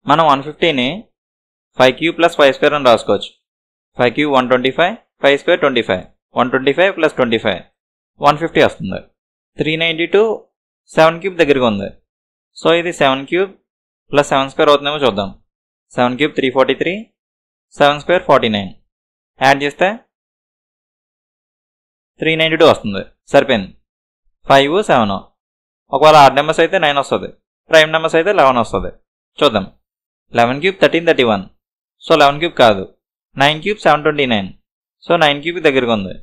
మనం 150ని 5 cube plus 5 square అని రాసుకోవచ్చు. 5 క్యూబ్ 125, 5 స్క్వేర్ 25, 125 ప్లస్ 25 150 వస్తుంది. 392 7 క్యూబ్ దగ్గరగా ఉంది. సో ఇది 7 క్యూబ్ ప్లస్ 7 స్క్వేర్ అవుతుందేమో చూద్దాం. 7 క్యూబ్ 343, 7 స్క్వేర్ 49, యాడ్ చేస్తే 392 వస్తుంది. సరిపోయింది. 5 7, ఒకవేళ ఆడ్ నెంబర్స్ అయితే 9 వస్తుంది, ప్రైమ్ నెంబర్స్ అయితే 11 వస్తుంది. చూద్దాం. 11 క్యూబ్ 1331, సో 11 క్యూబ్ కాదు. 9 క్యూబ్ 729, సో 9 క్యూబ్ దగ్గరగా ఉంది.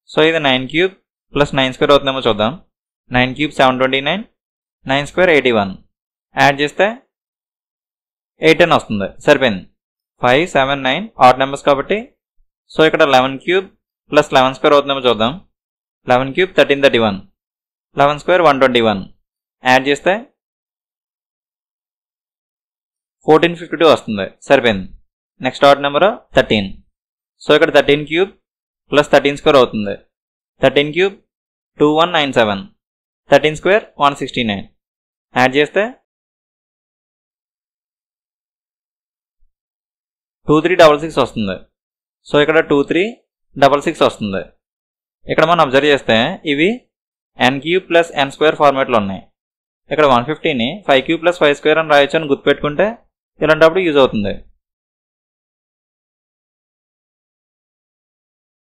సో ఇది 9 క్యూబ్ ప్లస్ 9 స్క్వేర్ అవుతుందేమో చూద్దాం. 9 క్యూబ్ 729, 9 స్క్వేర్ 81, యాడ్ చేస్తే 810 వస్తుంది. సరిపోయింది. 5 7 9 ఆడ్ నెంబర్స్ కాబట్టి సో ఇక్కడ 11 క్యూబ్ ప్లస్ 11 స్క్వేర్ అవుతుందేమో చూద్దాం. 11 క్యూబ్ 1331, 11 స్క్వేర్ 121, యాడ్ చేస్తే 1452 వస్తుంది. సరిపోయింది. Next odd number 13. సో ఇక్కడ 13 క్యూబ్ ప్లస్ 13 స్క్వేర్ అవుతుంది. 13 క్యూబ్ 2197, 13 స్క్వేర్ 169, యాడ్ చేస్తే 2366 వస్తుంది. సో ఇక్కడ 2366 వస్తుంది. ఇక్కడ మనం అబ్జర్వ్ చేస్తే ఇవి n cube plus n square ఫార్మాట్లో ఉన్నాయి. ఇక్కడ 150ని 5 క్యూబ్ ప్లస్ 5 స్క్వేర్ అని రాయొచ్చు అని గుర్తుపెట్టుకుంటే ఇలాంటప్పుడు యూజ్ అవుతుంది.